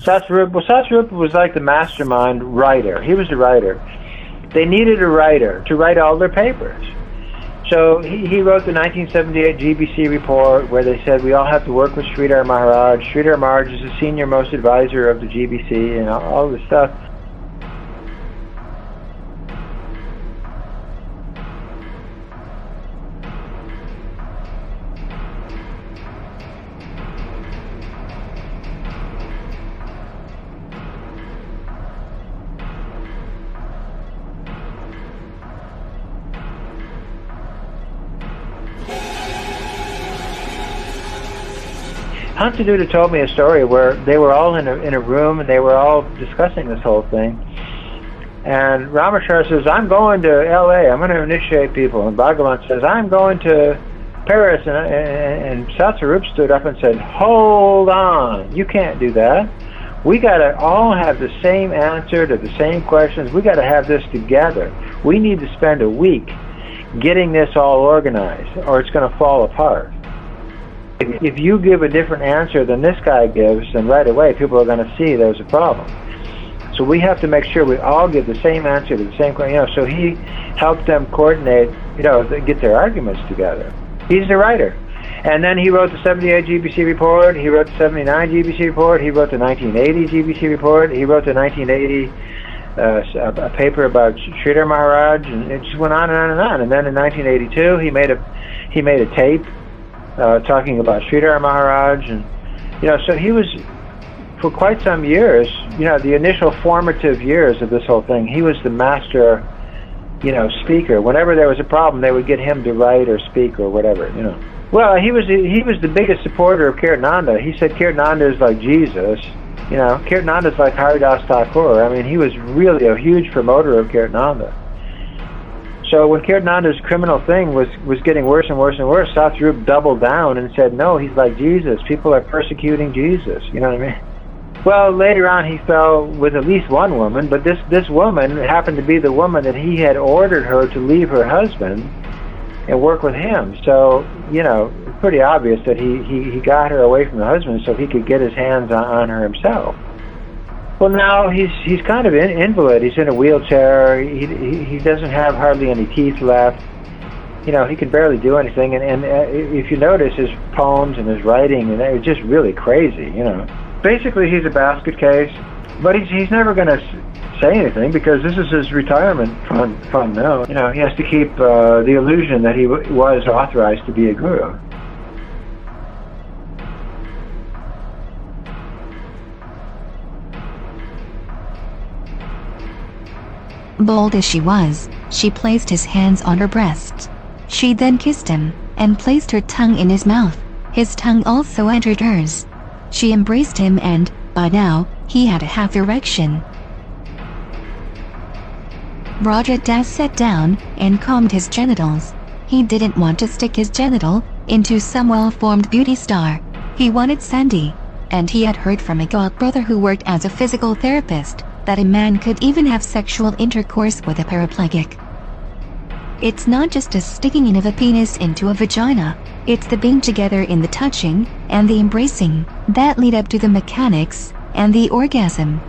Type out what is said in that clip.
Satsvarupa was like the mastermind writer. He was the writer. They needed a writer to write all their papers. So he wrote the 1978 GBC report where they said we all have to work with Sridhar Maharaj. Sridhar Maharaj is the senior most advisor of the GBC and all this stuff. Hansaduta told me a story where they were all in a room and they were all discussing this whole thing. And Ramachar says, I'm going to L.A., I'm going to initiate people. And Bhagavan says, I'm going to Paris. And Satsvarupa stood up and said, hold on, you can't do that. We got to all have the same answer to the same questions. We got to have this together. We need to spend a week getting this all organized or it's going to fall apart. If you give a different answer than this guy gives, then right away people are going to see there's a problem. So we have to make sure we all give the same answer to the same question. So he helped them coordinate, get their arguments together. He's the writer. And then he wrote the 78 GBC report, he wrote the 79 GBC report, he wrote the 1980 GBC report, he wrote the 1980 a paper about Sridhar Maharaj, and it just went on and on and on. And then in 1982 he made a tape talking about Sridhar Maharaj, and so he was, for quite some years, the initial formative years of this whole thing, he was the master, speaker. Whenever there was a problem, they would get him to write or speak or whatever, Well, he was the biggest supporter of Kirtananda. He said Kirtananda is like Jesus, Kirtananda is like Haridas Thakur. I mean, he was really a huge promoter of Kirtananda. So when Kirtananda's criminal thing was getting worse and worse and worse, Satsvarupa doubled down and said, no, he's like Jesus. People are persecuting Jesus. You know what I mean? Well, later on he fell with at least one woman, but this woman happened to be the woman that he had ordered her to leave her husband and work with him. So, it's pretty obvious that he got her away from the husband so he could get his hands on her himself. Well, now he's kind of an invalid. He's in a wheelchair. He doesn't have hardly any teeth left. He can barely do anything. And if you notice his poems and his writing, and it's just really crazy. Basically, he's a basket case. But he's never going to say anything because this is his retirement fund now. He has to keep the illusion that he was authorized to be a guru. Bold as she was, she placed his hands on her breast. She then kissed him, and placed her tongue in his mouth. His tongue also entered hers. She embraced him and, by now, he had a half erection. Raja Das sat down and combed his genitals. He didn't want to stick his genital into some well-formed beauty star. He wanted Sandy. And he had heard from a godbrother who worked as a physical therapist that a man could even have sexual intercourse with a paraplegic. It's not just a sticking in of a penis into a vagina, it's the being together in the touching and the embracing that lead up to the mechanics and the orgasm.